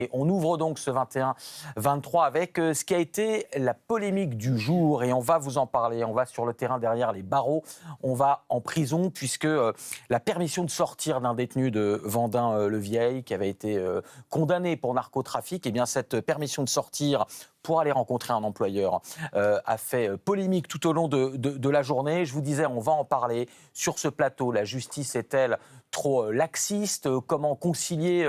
Et on ouvre donc ce 21-23 avec ce qui a été la polémique du jour et on va vous en parler. On va sur le terrain derrière les barreaux, on va en prison puisque la permission de sortir d'un détenu de Vendin-le-Vieil qui avait été condamné pour narcotrafic, et bien cette permission de sortir pour aller rencontrer un employeur a fait polémique tout au long de la journée. Je vous disais, on va en parler sur ce plateau. La justice est-elle trop laxiste? Comment concilier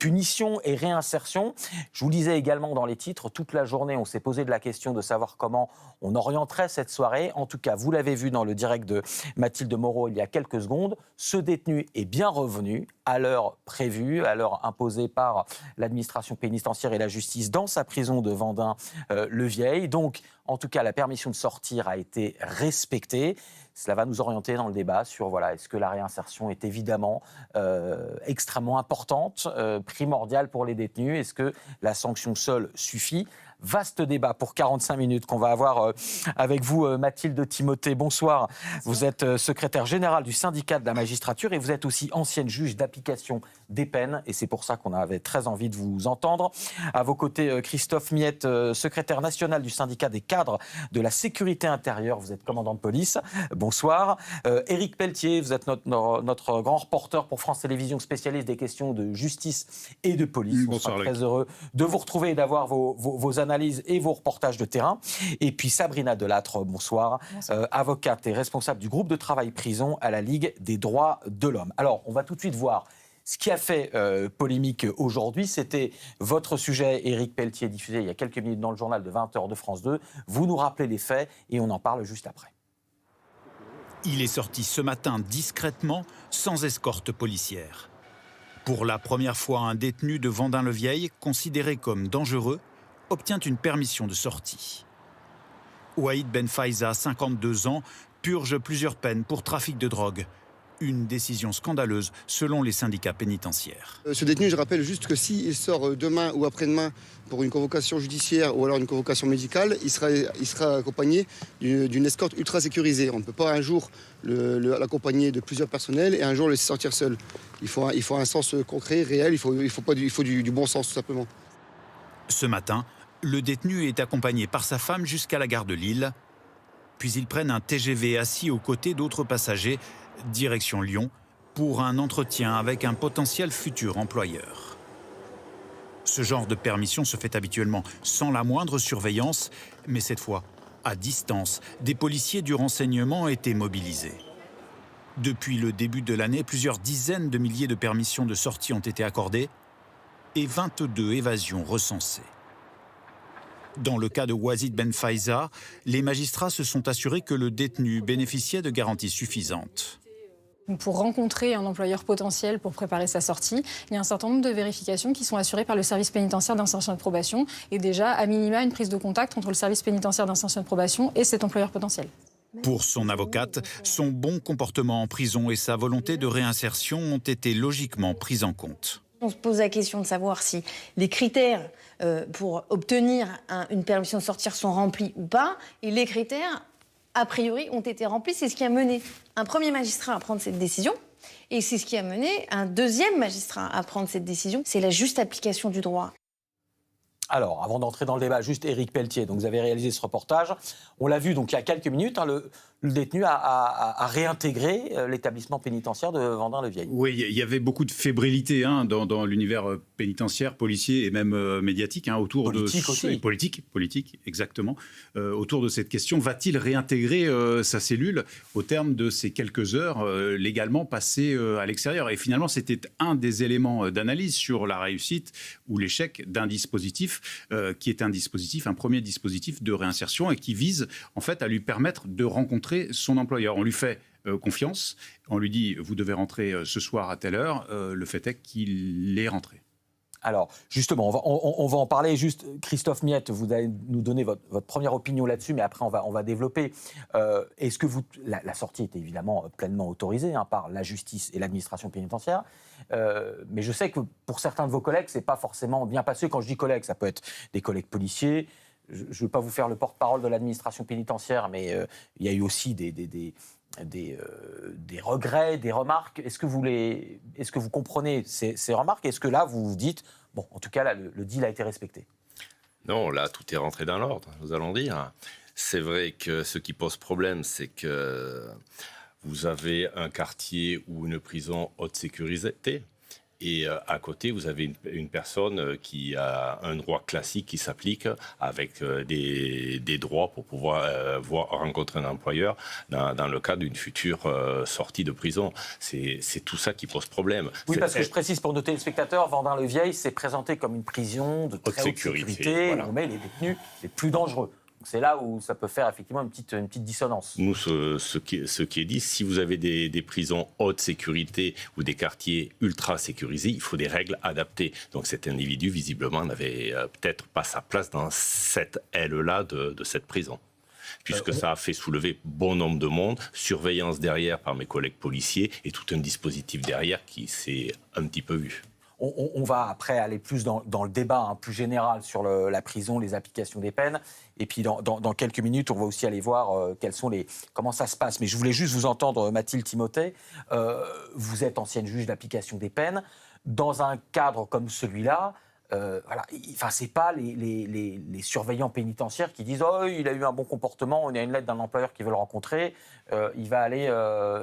punition et réinsertion? Je vous le disais également dans les titres, toute la journée, on s'est posé de la question de savoir comment on orienterait cette soirée. En tout cas, vous l'avez vu dans le direct de Mathilde Moreau il y a quelques secondes, ce détenu est bien revenu à l'heure prévue, à l'heure imposée par l'administration pénitentiaire et la justice dans sa prison de Vendin-le-Vieil. Donc, en tout cas, la permission de sortir a été respectée. Cela va nous orienter dans le débat sur est-ce que la réinsertion est évidemment extrêmement importante, primordiale pour les détenus. Est-ce que la sanction seule suffit? Vaste débat pour 45 minutes qu'on va avoir avec vous, Mathilde Timothée. Bonsoir. Vous êtes secrétaire générale du syndicat de la magistrature et vous êtes aussi ancienne juge d'application des peines. Et c'est pour ça qu'on avait très envie de vous entendre. À vos côtés, Christophe Miette, secrétaire national du syndicat des cadres de la sécurité intérieure. Vous êtes commandant de police. Bonsoir. Éric Pelletier, vous êtes notre grand reporter pour France Télévisions, spécialiste des questions de justice et de police. Bonsoir, on sera très heureux de vous retrouver et d'avoir vos analyses et vos reportages de terrain. Et puis Sabrina Delattre, bonsoir, avocate et responsable du groupe de travail prison à la Ligue des droits de l'homme. Alors, on va tout de suite voir ce qui a fait polémique aujourd'hui. C'était votre sujet, Éric Pelletier, diffusé il y a quelques minutes dans le journal de 20h de France 2. Vous nous rappelez les faits et on en parle juste après. Il est sorti ce matin discrètement, sans escorte policière. Pour la première fois, un détenu de Vendin-le-Vieil, considéré comme dangereux, obtient une permission de sortie. Ouaïd Ben Faiza, 52 ans, purge plusieurs peines pour trafic de drogue. Une décision scandaleuse selon les syndicats pénitentiaires. Ce détenu, je rappelle juste que s'il sort demain ou après-demain pour une convocation judiciaire ou alors une convocation médicale, il sera accompagné d'une escorte ultra sécurisée. On ne peut pas un jour l'accompagner de plusieurs personnels et un jour le laisser sortir seul. Il faut un sens concret, réel, il faut du bon sens tout simplement. Ce matin, le détenu est accompagné par sa femme jusqu'à la gare de Lille. Puis ils prennent un TGV assis aux côtés d'autres passagers, direction Lyon, pour un entretien avec un potentiel futur employeur. Ce genre de permission se fait habituellement sans la moindre surveillance, mais cette fois, à distance, des policiers du renseignement étaient mobilisés. Depuis le début de l'année, plusieurs dizaines de milliers de permissions de sortie ont été accordées et 22 évasions recensées. Dans le cas de Ouaïd Ben Faiza, les magistrats se sont assurés que le détenu bénéficiait de garanties suffisantes. Pour rencontrer un employeur potentiel pour préparer sa sortie, il y a un certain nombre de vérifications qui sont assurées par le service pénitentiaire d'insertion et de probation et déjà, à minima, une prise de contact entre le service pénitentiaire d'insertion et de probation et cet employeur potentiel. Pour son avocate, son bon comportement en prison et sa volonté de réinsertion ont été logiquement pris en compte. On se pose la question de savoir si les critères pour obtenir une permission de sortir sont remplis ou pas. Et les critères, a priori, ont été remplis. C'est ce qui a mené un premier magistrat à prendre cette décision. Et c'est ce qui a mené un deuxième magistrat à prendre cette décision. C'est la juste application du droit. Alors, avant d'entrer dans le débat, juste Éric Pelletier, donc vous avez réalisé ce reportage. On l'a vu donc il y a quelques minutes, le détenu a réintégré l'établissement pénitentiaire de Vendin-le-Vieil. Oui, il y avait beaucoup de fébrilité dans l'univers pénitentiaire, policier et même médiatique autour politique de aussi. politique, exactement. Autour de cette question, va-t-il réintégrer sa cellule au terme de ces quelques heures légalement passées à l'extérieur? Et finalement, c'était un des éléments d'analyse sur la réussite ou l'échec d'un dispositif qui est un premier dispositif de réinsertion et qui vise en fait à lui permettre de rencontrer son employeur. On lui fait confiance, on lui dit vous devez rentrer ce soir à telle heure, le fait est qu'il est rentré. Alors, justement, on va en parler. Juste, Christophe Miette, vous allez nous donner votre première opinion là-dessus, mais après, on va développer. Est-ce que la sortie était évidemment pleinement autorisée par la justice et l'administration pénitentiaire, mais je sais que pour certains de vos collègues, c'est pas forcément bien passé. Quand je dis collègues, ça peut être des collègues policiers. Je ne veux pas vous faire le porte-parole de l'administration pénitentiaire, mais il y a eu aussi des regrets, des remarques. Est-ce que vous comprenez ces remarques? Est-ce que là, vous vous dites, bon, en tout cas, là, le deal a été respecté. Non, là, tout est rentré dans l'ordre, nous allons dire. C'est vrai que ce qui pose problème, c'est que vous avez un quartier ou une prison haute sécurité. Et à côté, vous avez une personne qui a un droit classique qui s'applique avec des droits pour pouvoir rencontrer un employeur dans le cadre d'une future sortie de prison. C'est tout ça qui pose problème. Oui, parce que je précise pour nos téléspectateurs, Vendin-le-Vieil s'est présenté comme une prison de très haute sécurité. Voilà. On met les détenus les plus dangereux. C'est là où ça peut faire effectivement une petite dissonance. Nous, ce qui est dit, si vous avez des prisons haute sécurité ou des quartiers ultra sécurisés, il faut des règles adaptées. Donc cet individu, visiblement, n'avait peut-être pas sa place dans cette aile-là de cette prison. Puisque ça a fait soulever bon nombre de monde, surveillance derrière par mes collègues policiers et tout un dispositif derrière qui s'est un petit peu vu. On va après aller plus dans le débat plus général sur la prison, les applications des peines. Et puis dans quelques minutes, on va aussi aller voir comment ça se passe. Mais je voulais juste vous entendre, Mathilde Timothée. Vous êtes ancienne juge d'application des peines. Dans un cadre comme celui-là, c'est pas les surveillants pénitentiaires qui disent « Oh, il a eu un bon comportement, on a une lettre d'un employeur qui veut le rencontrer, il va aller,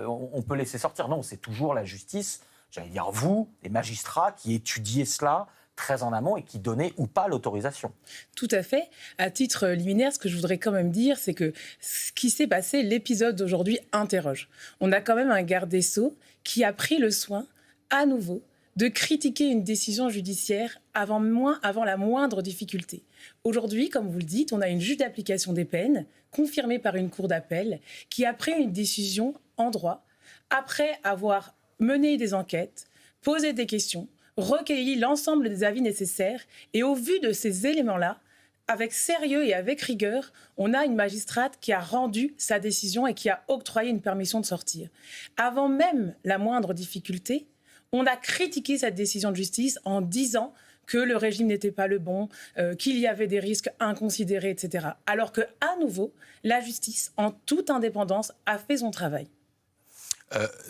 on peut laisser sortir ». Non, c'est toujours la justice. J'allais dire vous, les magistrats, qui étudiez cela très en amont et qui donnaient ou pas l'autorisation. Tout à fait. À titre liminaire, ce que je voudrais quand même dire, c'est que ce qui s'est passé, l'épisode d'aujourd'hui interroge. On a quand même un garde des Sceaux qui a pris le soin, à nouveau, de critiquer une décision judiciaire avant la moindre difficulté. Aujourd'hui, comme vous le dites, on a une juge d'application des peines, confirmée par une cour d'appel, qui a pris une décision en droit, après avoir mener des enquêtes, poser des questions, recueillir l'ensemble des avis nécessaires. Et au vu de ces éléments-là, avec sérieux et avec rigueur, on a une magistrate qui a rendu sa décision et qui a octroyé une permission de sortir. Avant même la moindre difficulté, on a critiqué cette décision de justice en disant que le régime n'était pas le bon, qu'il y avait des risques inconsidérés, etc. Alors qu'à nouveau, la justice, en toute indépendance, a fait son travail.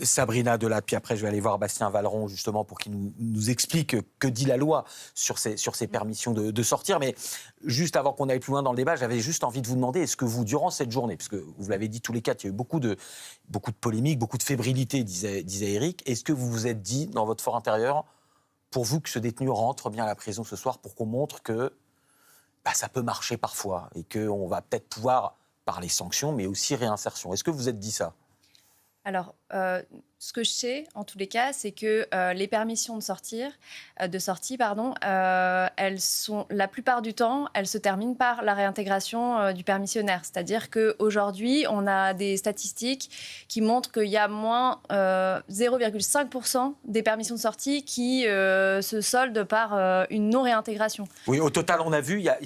Sabrina Delatte, puis après je vais aller voir Bastien Valleron justement pour qu'il nous explique que dit la loi sur ces permissions de sortir. Mais juste avant qu'on aille plus loin dans le débat, j'avais juste envie de vous demander, est-ce que vous, durant cette journée, parce que vous l'avez dit tous les quatre, il y a eu beaucoup de polémiques, beaucoup de fébrilité, disait Éric, est-ce que vous vous êtes dit dans votre fort intérieur, pour vous, que ce détenu rentre bien à la prison ce soir pour qu'on montre que ça peut marcher parfois et qu'on va peut-être pouvoir parler sanctions, mais aussi réinsertion. Est-ce que vous vous êtes dit ça ? Alors, ce que je sais, en tous les cas, c'est que les permissions de sortie, elles sont, la plupart du temps, elles se terminent par la réintégration du permissionnaire. C'est-à-dire qu'aujourd'hui, on a des statistiques qui montrent qu'il y a moins 0,5% des permissions de sortie qui se soldent par une non-réintégration. Oui, au total, on a vu, il y a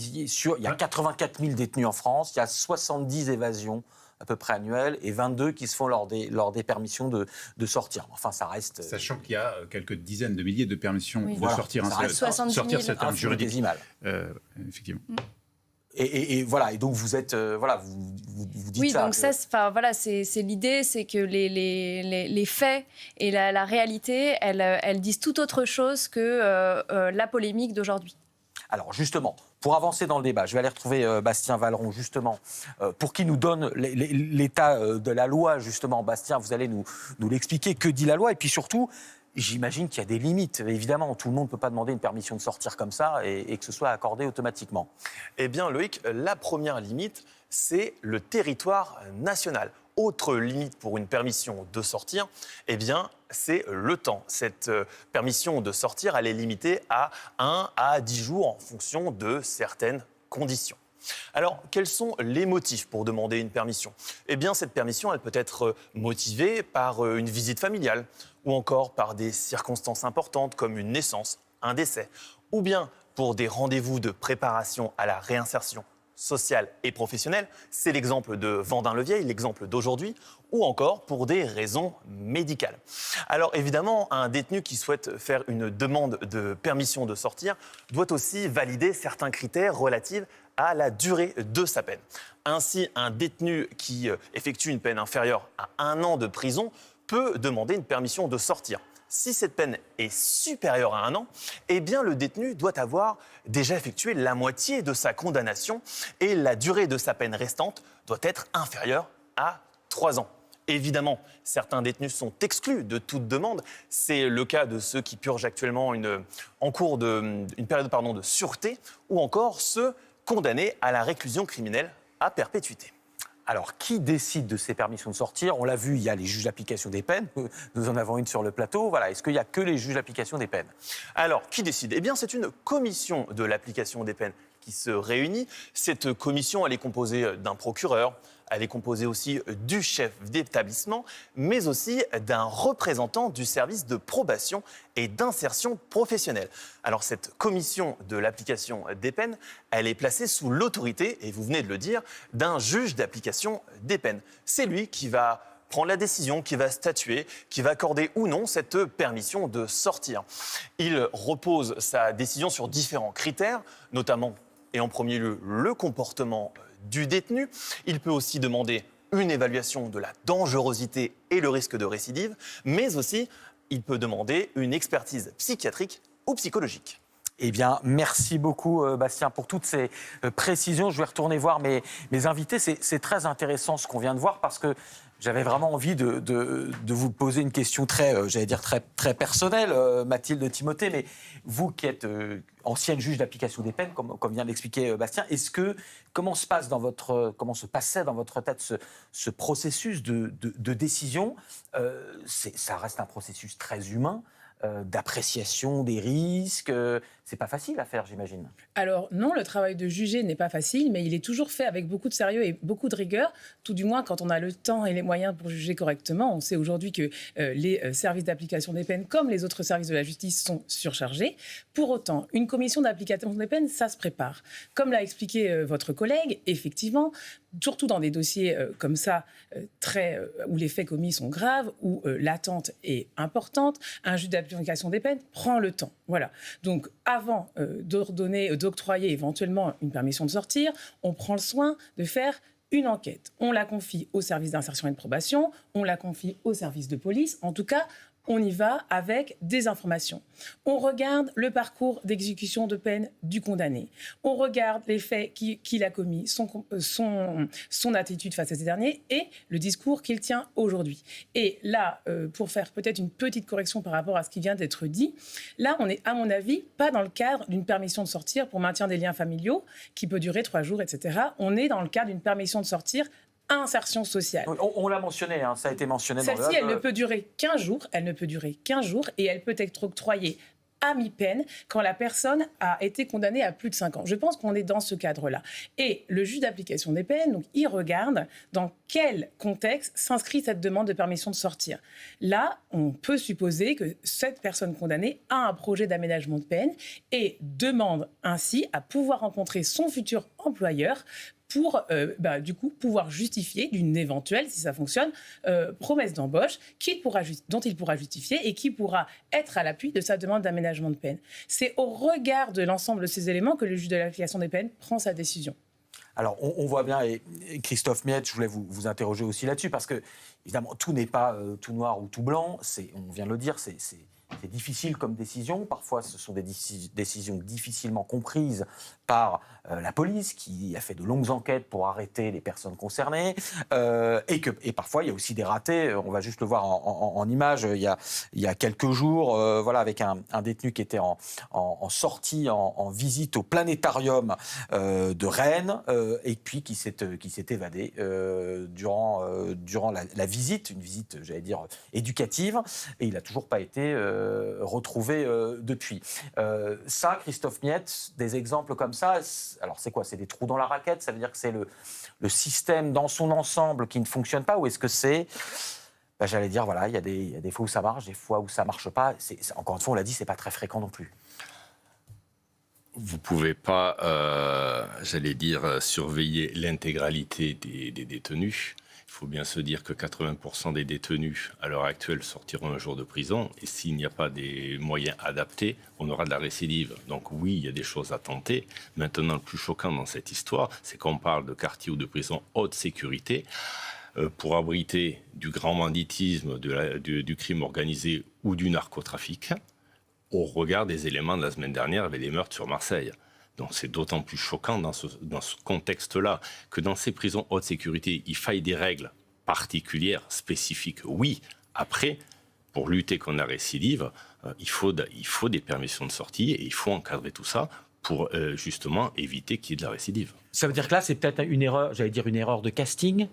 84 000 détenus en France, il y a 70 évasions à peu près annuelles, et 22 qui se font lors des permissions de sortir. Enfin, ça reste... Sachant qu'il y a quelques dizaines de milliers de permissions de sortir. Ça reste 70 000. Sortir, c'est un terme juridique. Effectivement. Et voilà, et donc vous êtes... vous dites oui, ça. Donc c'est l'idée, c'est que les faits et la réalité, elles disent tout autre chose que la polémique d'aujourd'hui. Alors justement, pour avancer dans le débat, je vais aller retrouver Bastien Valleron, justement, pour qu'il nous donne l'état de la loi, justement. Bastien, vous allez nous l'expliquer, que dit la loi, et puis surtout, j'imagine qu'il y a des limites. Évidemment, tout le monde ne peut pas demander une permission de sortir comme ça et que ce soit accordé automatiquement. Eh bien, Loïc, la première limite, c'est le territoire national. Autre limite pour une permission de sortir, eh bien, c'est le temps. Cette permission de sortir, elle est limitée à 1 à 10 jours en fonction de certaines conditions. Alors, quels sont les motifs pour demander une permission ? Eh bien, cette permission, elle peut être motivée par une visite familiale ou encore par des circonstances importantes comme une naissance, un décès, ou bien pour des rendez-vous de préparation à la réinsertion sociale et professionnelle, c'est l'exemple de Vendin-le-Vieil, l'exemple d'aujourd'hui, ou encore pour des raisons médicales. Alors évidemment, un détenu qui souhaite faire une demande de permission de sortir doit aussi valider certains critères relatifs à la durée de sa peine. Ainsi, un détenu qui effectue une peine inférieure à 1 an de prison peut demander une permission de sortir. si cette peine est supérieure à 1 an, eh bien le détenu doit avoir déjà effectué la moitié de sa condamnation et la durée de sa peine restante doit être inférieure à 3 ans. Évidemment, certains détenus sont exclus de toute demande. C'est le cas de ceux qui purgent actuellement une période de sûreté ou encore ceux condamnés à la réclusion criminelle à perpétuité. Alors, qui décide de ces permissions de sortir? On l'a vu, il y a les juges d'application des peines. Nous en avons une sur le plateau. Voilà. Est-ce qu'il n'y a que les juges d'application des peines? Alors, qui décide? Eh bien, c'est une commission de l'application des peines qui se réunit. Cette commission, elle est composée d'un procureur, elle est composée aussi du chef d'établissement, mais aussi d'un représentant du service de probation et d'insertion professionnelle. Alors cette commission de l'application des peines, elle est placée sous l'autorité, et vous venez de le dire, d'un juge d'application des peines. C'est lui qui va prendre la décision, qui va statuer, qui va accorder ou non cette permission de sortir. Il repose sa décision sur différents critères, notamment et en premier lieu le comportement du détenu. Il peut aussi demander une évaluation de la dangerosité et le risque de récidive, mais aussi il peut demander une expertise psychiatrique ou psychologique. Eh bien, merci beaucoup, Bastien, pour toutes ces précisions. Je vais retourner voir mes invités. C'est très intéressant ce qu'on vient de voir parce que j'avais vraiment envie de vous poser une question très personnelle, Mathilde Timothée. Mais vous qui êtes ancienne juge d'application des peines, comme vient de l'expliquer Bastien, comment se passait dans votre tête ce processus de décision? Ça reste un processus très humain. D'appréciation des risques, c'est pas facile à faire, j'imagine. Alors non, le travail de juger n'est pas facile, mais il est toujours fait avec beaucoup de sérieux et beaucoup de rigueur, tout du moins quand on a le temps et les moyens pour juger correctement. On sait aujourd'hui que les services d'application des peines, comme les autres services de la justice, sont surchargés. Pour autant, une commission d'application des peines, ça se prépare. Comme l'a expliqué votre collègue, effectivement, surtout dans des dossiers comme ça, où les faits commis sont graves, où l'attente est importante, un juge d'application des peines prend le temps. Voilà. Donc, avant d'octroyer éventuellement une permission de sortir, on prend le soin de faire une enquête. On la confie au service d'insertion et de probation, on la confie au service de police. En tout cas, on y va avec des informations. On regarde le parcours d'exécution de peine du condamné. On regarde les faits qu'il a commis, son attitude face à ces derniers et le discours qu'il tient aujourd'hui. Et là, pour faire peut-être une petite correction par rapport à ce qui vient d'être dit, là, on n'est, à mon avis, pas dans le cadre d'une permission de sortir pour maintien des liens familiaux qui peut durer 3 jours, etc. On est dans le cadre d'une permission de sortir insertion sociale. On l'a mentionné, ça a été mentionné. Celle-ci, elle ne peut durer qu'15 jours, et elle peut être octroyée à mi-peine quand la personne a été condamnée à plus de 5 ans. Je pense qu'on est dans ce cadre-là. Et le juge d'application des peines, donc, il regarde dans quel contexte s'inscrit cette demande de permission de sortir. Là, on peut supposer que cette personne condamnée a un projet d'aménagement de peine et demande ainsi à pouvoir rencontrer son futur employeur pour, du coup, pouvoir justifier d'une éventuelle, si ça fonctionne, promesse d'embauche dont il pourra justifier et qui pourra être à l'appui de sa demande d'aménagement de peine. C'est au regard de l'ensemble de ces éléments que le juge de l'application des peines prend sa décision. Alors, on voit bien, et Christophe Miette, je voulais vous interroger aussi là-dessus, parce que, évidemment, tout n'est pas tout noir ou tout blanc. On vient de le dire, c'est difficile comme décision. Parfois, ce sont des décisions difficilement comprises par la police, qui a fait de longues enquêtes pour arrêter les personnes concernées. Et parfois, il y a aussi des ratés. On va juste le voir en image. Il y a quelques jours, avec un détenu qui était en sortie, en visite au planétarium de Rennes, et puis qui s'est évadé durant la visite, une visite, j'allais dire, éducative. Et il n'a toujours pas été retrouvé depuis. Ça, Christophe Miette, des exemples comme ça, alors c'est quoi? C'est des trous dans la raquette? Ça veut dire que c'est le système dans son ensemble qui ne fonctionne pas? Ou est-ce que c'est... j'allais dire, il y a des fois où ça marche, des fois où ça ne marche pas. Encore une fois, on l'a dit, ce n'est pas très fréquent non plus. Vous ne pouvez pas, surveiller l'intégralité des détenus. Il faut bien se dire que 80% des détenus, à l'heure actuelle, sortiront un jour de prison. Et s'il n'y a pas des moyens adaptés, on aura de la récidive. Donc oui, il y a des choses à tenter. Maintenant, le plus choquant dans cette histoire, c'est qu'on parle de quartier ou de prison haute sécurité. pour abriter du grand banditisme, du crime organisé ou du narcotrafic, au regard des éléments de la semaine dernière avec les meurtres sur Marseille. Donc c'est d'autant plus choquant dans ce contexte-là que dans ces prisons haute sécurité, il faille des règles particulières, spécifiques. Oui, après, pour lutter contre la récidive, il faut des permissions de sortie et il faut encadrer tout ça pour justement éviter qu'il y ait de la récidive. Ça veut dire que là, c'est peut-être une erreur, j'allais dire une erreur de casting,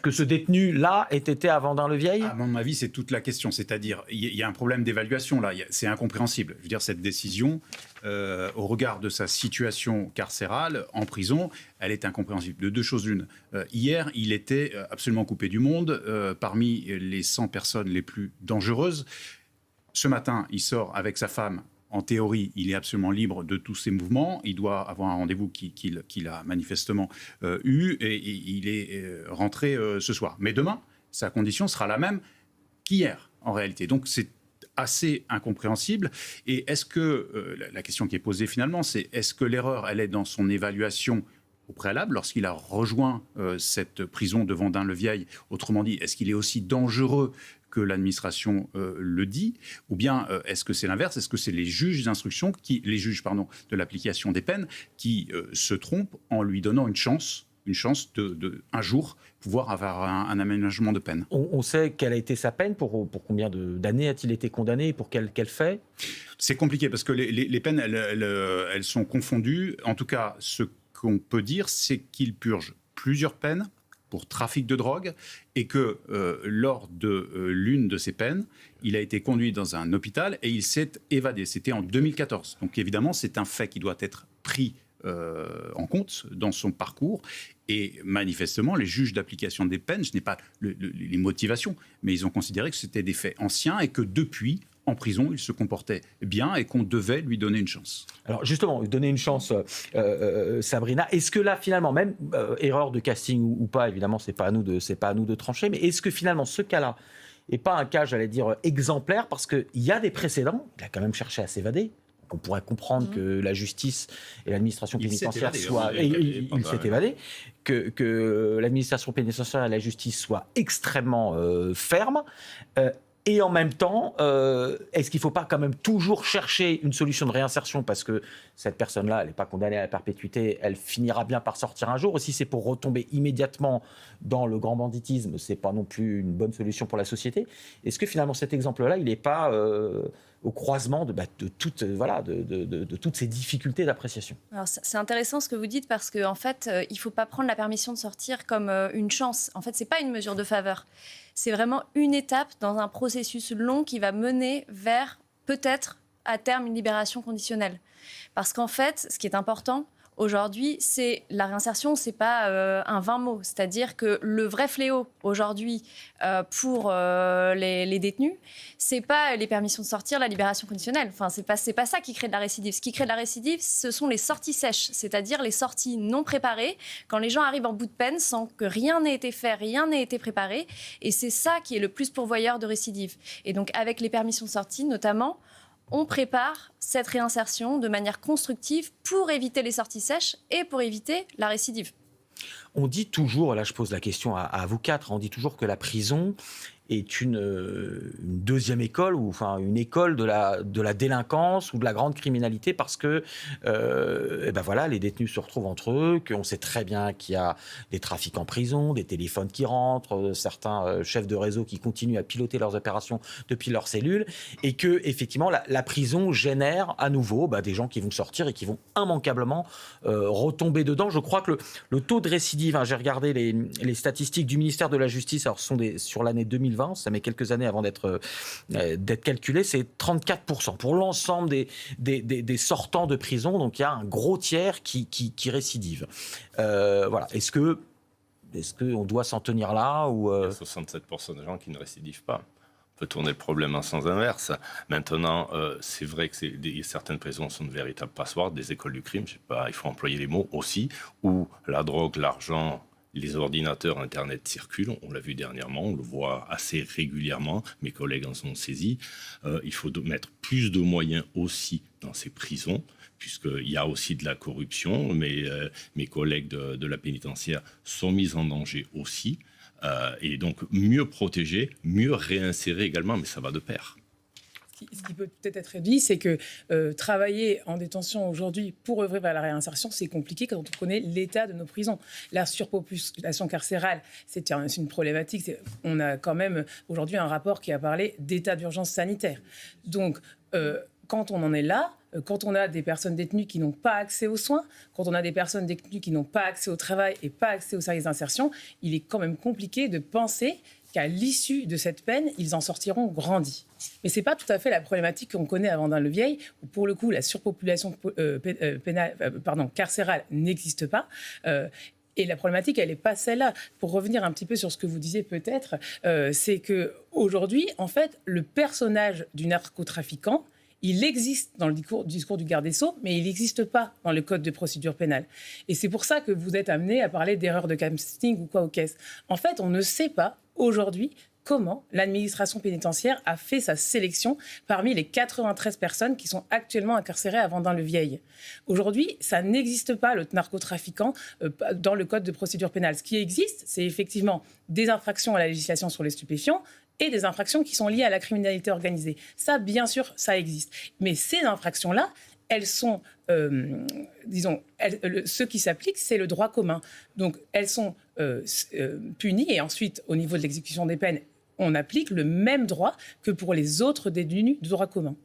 que ce détenu-là ait été à Vendin-le-Vieil ? À mon avis, c'est toute la question. C'est-à-dire, il y a un problème d'évaluation là. C'est incompréhensible. Je veux dire, cette décision, au regard de sa situation carcérale, en prison, elle est incompréhensible. De deux choses l'une. Hier, il était absolument coupé du monde, parmi les 100 personnes les plus dangereuses. Ce matin, il sort avec sa femme. En théorie, il est absolument libre de tous ses mouvements. Il doit avoir un rendez-vous qu'il a manifestement eu et il est rentré ce soir. Mais demain, sa condition sera la même qu'hier, en réalité. Donc, c'est assez incompréhensible. Et est-ce que, la question qui est posée finalement, c'est est-ce que l'erreur, elle est dans son évaluation au préalable, lorsqu'il a rejoint cette prison de Vendin-le-Vieil? Autrement dit, est-ce qu'il est aussi dangereux que l'administration le dit, ou bien est-ce que c'est l'inverse? Est-ce que c'est les juges d'instruction, les juges de l'application des peines, qui se trompent en lui donnant une chance de un jour pouvoir avoir un aménagement de peine? On sait quelle a été sa peine, pour combien d'années a-t-il été condamné, pour quel fait? C'est compliqué parce que les peines, elles sont confondues. En tout cas, ce qu'on peut dire, c'est qu'il purge plusieurs peines pour trafic de drogue et que lors de l'une de ces peines, il a été conduit dans un hôpital et il s'est évadé. C'était en 2014. Donc évidemment, c'est un fait qui doit être pris en compte dans son parcours. Et manifestement, les juges d'application des peines, je n'ai pas les motivations, mais ils ont considéré que c'était des faits anciens et que depuis, en prison, il se comportait bien et qu'on devait lui donner une chance. Alors justement, donner une chance, Sabrina, est-ce que là, finalement, même erreur de casting ou pas, évidemment, c'est pas à nous de trancher, mais est-ce que finalement, ce cas-là n'est pas un cas, j'allais dire, exemplaire, parce qu'il y a des précédents, il a quand même cherché à s'évader. On pourrait comprendre que la justice et l'administration pénitentiaire il s'est évadé, que l'administration pénitentiaire et la justice soient extrêmement fermes. Et en même temps, est-ce qu'il ne faut pas quand même toujours chercher une solution de réinsertion, parce que cette personne-là, elle n'est pas condamnée à la perpétuité, elle finira bien par sortir un jour. Ou si c'est pour retomber immédiatement dans le grand banditisme, ce n'est pas non plus une bonne solution pour la société. Est-ce que finalement cet exemple-là, il n'est pas au croisement de toutes ces difficultés d'appréciation? Alors, c'est intéressant ce que vous dites, parce qu'en fait, il ne faut pas prendre la permission de sortir comme une chance. En fait, ce n'est pas une mesure de faveur. C'est vraiment une étape dans un processus long qui va mener vers, peut-être, à terme, une libération conditionnelle. Parce qu'en fait, ce qui est important aujourd'hui, c'est la réinsertion, c'est pas un vain mot. C'est-à-dire que le vrai fléau aujourd'hui pour les détenus, c'est pas les permissions de sortir, la libération conditionnelle. Enfin, c'est pas ça qui crée de la récidive. Ce qui crée de la récidive, ce sont les sorties sèches, c'est-à-dire les sorties non préparées, quand les gens arrivent en bout de peine sans que rien n'ait été fait, rien n'ait été préparé. Et c'est ça qui est le plus pourvoyeur de récidive. Et donc, avec les permissions de sortie, notamment, on prépare cette réinsertion de manière constructive pour éviter les sorties sèches et pour éviter la récidive. On dit toujours, là je pose la question à vous quatre, on dit toujours que la prison est une deuxième école, ou enfin une école de la délinquance ou de la grande criminalité, parce que les détenus se retrouvent entre eux, qu'on sait très bien qu'il y a des trafics en prison, des téléphones qui rentrent, certains chefs de réseau qui continuent à piloter leurs opérations depuis leurs cellules, et que effectivement la prison génère à nouveau des gens qui vont sortir et qui vont immanquablement retomber dedans. Je crois que le taux de récidive, j'ai regardé les statistiques du ministère de la Justice, alors sont sur l'année 2020, ça met quelques années avant d'être calculé, c'est 34% pour l'ensemble des sortants de prison. Donc il y a un gros tiers qui récidive. Est-ce qu'on doit s'en tenir là ou Il y a 67% de gens qui ne récidivent pas. On peut tourner le problème en sens inverse. Maintenant, c'est vrai que certaines prisons sont de véritables passoires, des écoles du crime, il faut employer les mots aussi, où la drogue, l'argent, les ordinateurs, Internet circulent, on l'a vu dernièrement, on le voit assez régulièrement, mes collègues en sont saisis. Il faut mettre plus de moyens aussi dans ces prisons, puisqu'il y a aussi de la corruption, mais mes collègues de la pénitentiaire sont mis en danger aussi. Et donc mieux protéger, mieux réinsérer également, mais ça va de pair. Ce qui peut peut-être être dit, c'est que travailler en détention aujourd'hui pour œuvrer vers la réinsertion, c'est compliqué quand on connaît l'état de nos prisons. La surpopulation carcérale, c'est une problématique. On a quand même aujourd'hui un rapport qui a parlé d'état d'urgence sanitaire. Donc, quand on en est là, quand on a des personnes détenues qui n'ont pas accès aux soins, quand on a des personnes détenues qui n'ont pas accès au travail et pas accès aux services d'insertion, il est quand même compliqué de penser qu'à l'issue de cette peine, ils en sortiront grandis. Mais ce n'est pas tout à fait la problématique qu'on connaît à Vendin-le-Vieil, où pour le coup, la surpopulation carcérale n'existe pas. Et la problématique, elle n'est pas celle-là. Pour revenir un petit peu sur ce que vous disiez peut-être, c'est qu'aujourd'hui, en fait, le personnage du narcotrafiquant, il existe dans le discours du garde des Sceaux, mais il n'existe pas dans le code de procédure pénale. Et c'est pour ça que vous êtes amené à parler d'erreur de casting ou quoi aux caisses. En fait, on ne sait pas aujourd'hui comment l'administration pénitentiaire a fait sa sélection parmi les 93 personnes qui sont actuellement incarcérées à Vendin-le-Vieil. Aujourd'hui, ça n'existe pas, le narcotrafiquant, dans le code de procédure pénale. Ce qui existe, c'est effectivement des infractions à la législation sur les stupéfiants et des infractions qui sont liées à la criminalité organisée. Ça, bien sûr, ça existe. Mais ces infractions-là, elles sont, ce qui s'applique, c'est le droit commun. Donc, elles sont punies et ensuite, au niveau de l'exécution des peines, on applique le même droit que pour les autres détenus du droit commun.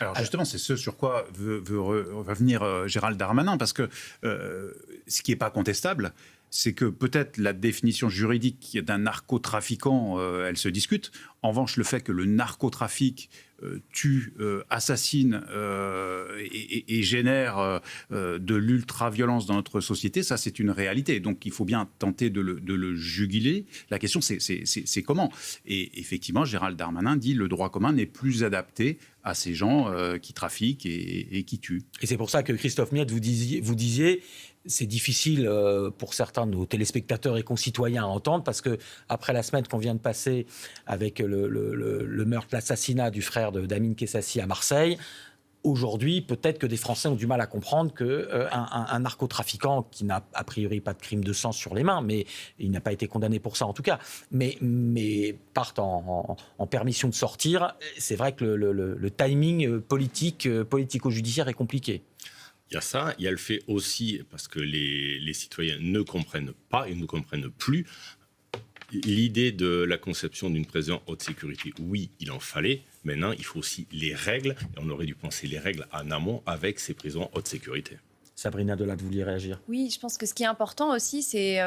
Alors justement, c'est ce sur quoi veut revenir Gérald Darmanin, parce que ce qui n'est pas contestable, c'est que peut-être la définition juridique d'un narcotrafiquant, elle se discute. En revanche, le fait que le narcotrafic tue, assassine et génère de l'ultra-violence dans notre société, ça c'est une réalité. Donc il faut bien tenter de le juguler. La question c'est comment. Et effectivement, Gérald Darmanin dit le droit commun n'est plus adapté à ces gens qui trafiquent et qui tuent. Et c'est pour ça que Christophe Miette, vous disiez c'est difficile pour certains de nos téléspectateurs et concitoyens à entendre, parce que après la semaine qu'on vient de passer avec le meurtre, l'assassinat du frère d'Amine Kessassi à Marseille, aujourd'hui, peut-être que des Français ont du mal à comprendre qu'un narcotrafiquant qui n'a a priori pas de crime de sang sur les mains, mais il n'a pas été condamné pour ça en tout cas, mais partent en permission de sortir, c'est vrai que le timing politico-judiciaire est compliqué. Il y a ça, il y a le fait aussi, parce que les citoyens ne comprennent pas et ne comprennent plus l'idée de la conception d'une prison haute sécurité. Oui, il en fallait. Maintenant, il faut aussi les règles. Et on aurait dû penser les règles en amont avec ces prisons haute sécurité. Sabrina Delatte, vous vouliez réagir ? Oui, je pense que ce qui est important aussi, c'est...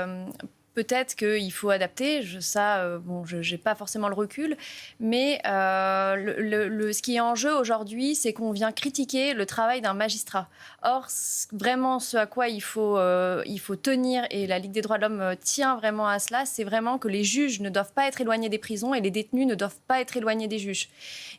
Peut-être qu'il faut adapter, je n'ai pas forcément le recul, mais ce qui est en jeu aujourd'hui, c'est qu'on vient critiquer le travail d'un magistrat. Or, vraiment, ce à quoi il faut tenir, et la Ligue des droits de l'homme tient vraiment à cela, c'est vraiment que les juges ne doivent pas être éloignés des prisons et les détenus ne doivent pas être éloignés des juges.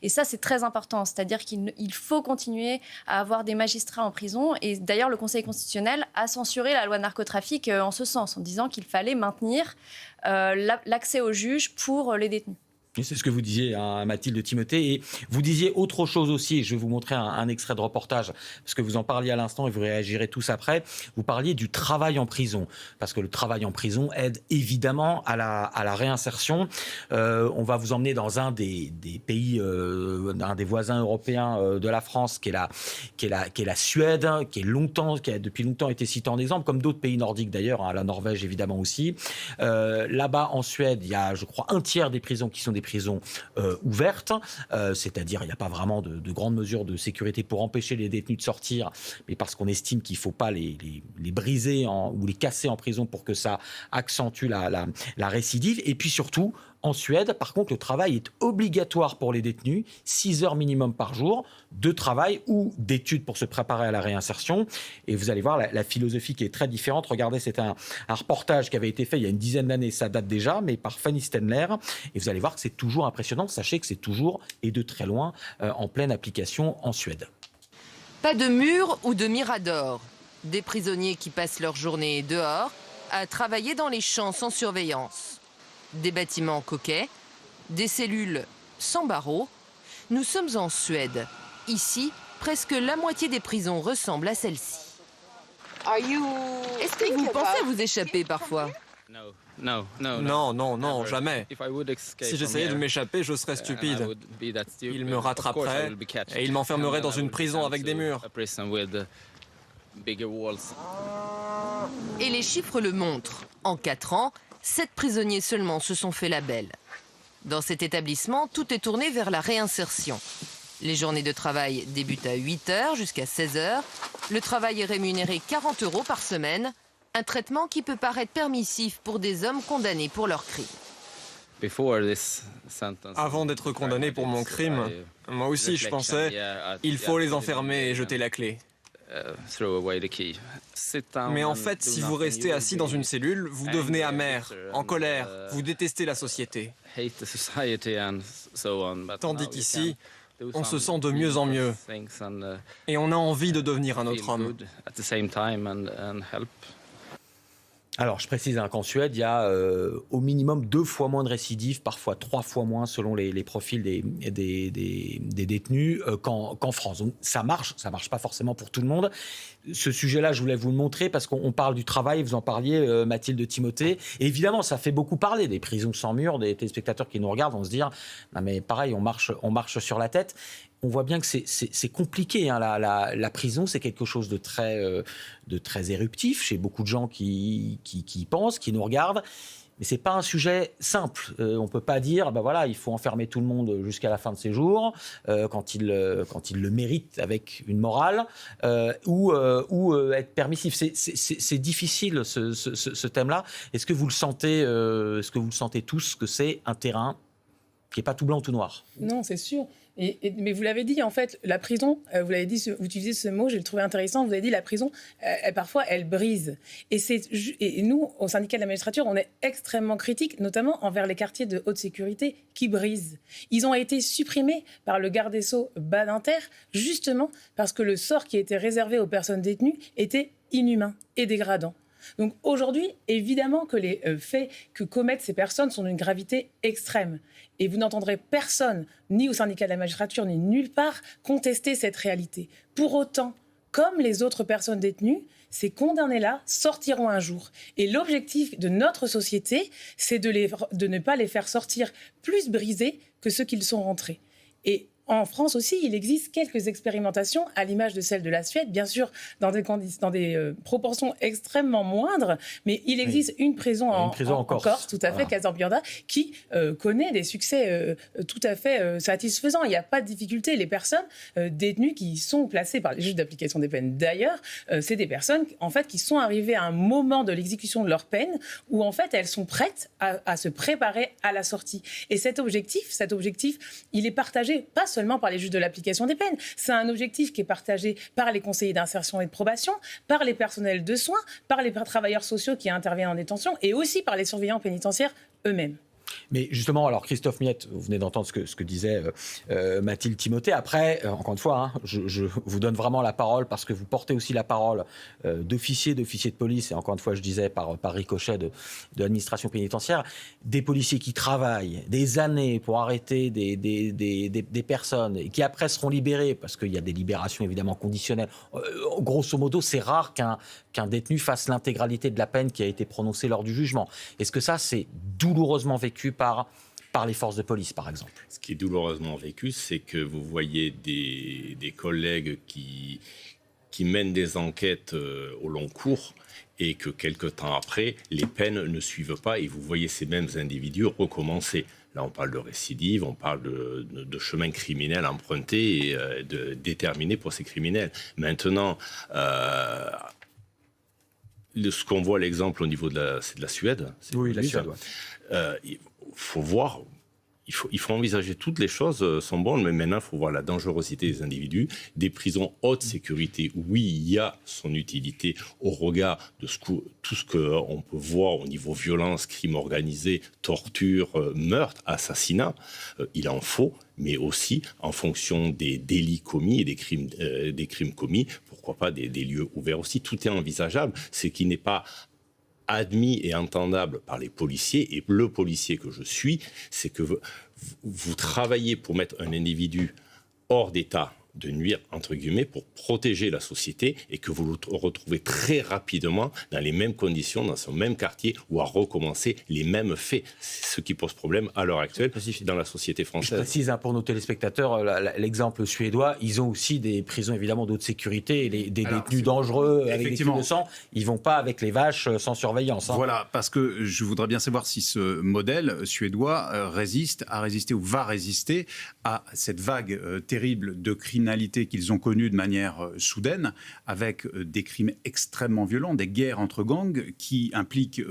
Et ça, c'est très important, c'est-à-dire qu'il faut continuer à avoir des magistrats en prison. Et d'ailleurs, le Conseil constitutionnel a censuré la loi de narcotrafic en ce sens, en disant qu'il fallait maintenir l'accès aux juges pour les détenus. Et c'est ce que vous disiez, hein, Mathilde Timothée. Et vous disiez autre chose aussi, et je vais vous montrer un extrait de reportage, parce que vous en parliez à l'instant et vous réagirez tous après. Vous parliez du travail en prison, parce que le travail en prison aide évidemment à la réinsertion. On va vous emmener dans un des pays, un des voisins européens de la France, qui est la Suède, qui a depuis longtemps été cité en exemple, comme d'autres pays nordiques d'ailleurs, hein, la Norvège évidemment aussi. Là-bas, en Suède, il y a, je crois, un tiers des prisons qui sont des prisons ouvertes, c'est-à-dire il n'y a pas vraiment de grandes mesures de sécurité pour empêcher les détenus de sortir, mais parce qu'on estime qu'il ne faut pas les briser ou les casser en prison pour que ça accentue la récidive. Et puis surtout, en Suède, par contre, le travail est obligatoire pour les détenus, 6 heures minimum par jour de travail ou d'études pour se préparer à la réinsertion. Et vous allez voir la philosophie qui est très différente. Regardez, c'est un reportage qui avait été fait il y a une dizaine d'années, ça date déjà, mais par Fanny Stenler. Et vous allez voir que c'est toujours impressionnant. Sachez que c'est toujours, et de très loin, en pleine application en Suède. Pas de mur ou de mirador. Des prisonniers qui passent leur journée dehors à travailler dans les champs sans surveillance. Des bâtiments coquets, des cellules sans barreaux. Nous sommes en Suède. Ici, presque la moitié des prisons ressemblent à celle-ci. Est-ce que vous pensez à vous échapper parfois ? Non, jamais. Si j'essayais de m'échapper, je serais stupide. Il me rattraperait et il m'enfermerait dans une prison avec des murs. Et les chiffres le montrent. En 4 ans, 7 prisonniers seulement se sont fait la belle. Dans cet établissement, tout est tourné vers la réinsertion. Les journées de travail débutent à 8h jusqu'à 16h. Le travail est rémunéré 40 € par semaine. Un traitement qui peut paraître permissif pour des hommes condamnés pour leurs crimes. Avant d'être condamné pour mon crime, moi aussi je pensais, il faut les enfermer et jeter la clé. Mais en fait, si vous restez assis dans une cellule, vous devenez amer, en colère, vous détestez la société. Tandis qu'ici, on se sent de mieux en mieux et on a envie de devenir un autre homme. Alors, je précise qu'en Suède, il y a au minimum 2 fois moins de récidives, parfois 3 fois moins selon les profils des détenus qu'en France. Donc, ça marche pas forcément pour tout le monde. Ce sujet-là, je voulais vous le montrer parce qu'on parle du travail, vous en parliez, Mathilde Timothée. Et évidemment, ça fait beaucoup parler des prisons sans murs, des téléspectateurs qui nous regardent vont se dire « Non mais pareil, on marche sur la tête ». On voit bien que c'est compliqué. Hein. La prison, c'est quelque chose de très éruptif chez beaucoup de gens qui y pensent, qui nous regardent. Mais c'est pas un sujet simple. On peut pas dire, voilà, il faut enfermer tout le monde jusqu'à la fin de ses jours, quand il le mérite avec une morale, ou être permissif. C'est difficile ce thème-là. Est-ce que vous le sentez tous que c'est un terrain qui est pas tout blanc tout noir? Non, c'est sûr. Mais vous l'avez dit, en fait, la prison, vous l'avez dit, vous utilisez ce mot, je le trouvais intéressant, vous avez dit la prison, parfois, elle brise. Et nous, au syndicat de la magistrature, on est extrêmement critiques, notamment envers les quartiers de haute sécurité qui brisent. Ils ont été supprimés par le garde des Sceaux Badinter, justement parce que le sort qui était réservé aux personnes détenues était inhumain et dégradant. Donc aujourd'hui, évidemment que les faits que commettent ces personnes sont d'une gravité extrême. Et vous n'entendrez personne, ni au syndicat de la magistrature, ni nulle part, contester cette réalité. Pour autant, comme les autres personnes détenues, ces condamnés-là sortiront un jour. Et l'objectif de notre société, c'est de ne pas les faire sortir plus brisés que ceux qu'ils sont rentrés. Et en France aussi, il existe quelques expérimentations, à l'image de celle de la Suède, bien sûr, dans des proportions extrêmement moindres, mais il existe une prison en Corse, tout à fait, Casabianda, qui connaît des succès tout à fait satisfaisants. Il n'y a pas de difficulté. Les personnes détenues qui sont placées par les juges d'application des peines, d'ailleurs, c'est des personnes en fait, qui sont arrivées à un moment de l'exécution de leur peine où en fait, elles sont prêtes à se préparer à la sortie. Et cet objectif, il est partagé pas seulement par les juges de l'application des peines. C'est un objectif qui est partagé par les conseillers d'insertion et de probation, par les personnels de soins, par les travailleurs sociaux qui interviennent en détention et aussi par les surveillants pénitentiaires eux-mêmes. Mais justement, alors Christophe Miette, vous venez d'entendre ce que disait Mathilde Timothée. Après, encore une fois, je vous donne vraiment la parole parce que vous portez aussi la parole d'officiers de police. Et encore une fois, je disais par ricochet de l'administration pénitentiaire, des policiers qui travaillent des années pour arrêter des personnes et qui après seront libérés parce qu'il y a des libérations évidemment conditionnelles. Grosso modo, c'est rare qu'un détenu fasse l'intégralité de la peine qui a été prononcée lors du jugement. Est-ce que ça, c'est douloureusement vécu par les forces de police, par exemple? Ce qui est douloureusement vécu, c'est que vous voyez des collègues qui mènent des enquêtes au long cours et que quelque temps après, les peines ne suivent pas et vous voyez ces mêmes individus recommencer. Là, on parle de récidive, on parle de chemin criminel emprunté et déterminé pour ces criminels. Maintenant, ce qu'on voit, l'exemple au niveau c'est de la Suède. Oui, la Suède. Il faut voir, il faut envisager toutes les choses sont bonnes, mais maintenant il faut voir la dangerosité des individus. Des prisons haute sécurité, oui, il y a son utilité au regard de tout ce qu'on peut voir au niveau violence, crime organisé, torture, meurtre, assassinat. Il en faut, mais aussi en fonction des délits commis et des crimes commis, pourquoi pas des lieux ouverts aussi. Tout est envisageable. Ce qui n'est pas admis et entendable par les policiers, et le policier que je suis, c'est que vous travaillez pour mettre un individu hors d'état de nuire, entre guillemets, pour protéger la société et que vous vous retrouvez très rapidement dans les mêmes conditions, dans ce même quartier, ou à recommencer les mêmes faits. C'est ce qui pose problème à l'heure actuelle dans la société française. Je précise pour nos téléspectateurs, l'exemple suédois, ils ont aussi des prisons évidemment d'autre sécurité, des détenus dangereux avec des tubes de sang, ils ne vont pas avec les vaches sans surveillance. Voilà, parce que je voudrais bien savoir si ce modèle suédois a résisté ou va résister à cette vague terrible de criminalité qu'ils ont connue de manière soudaine, avec des crimes extrêmement violents, des guerres entre gangs qui impliquent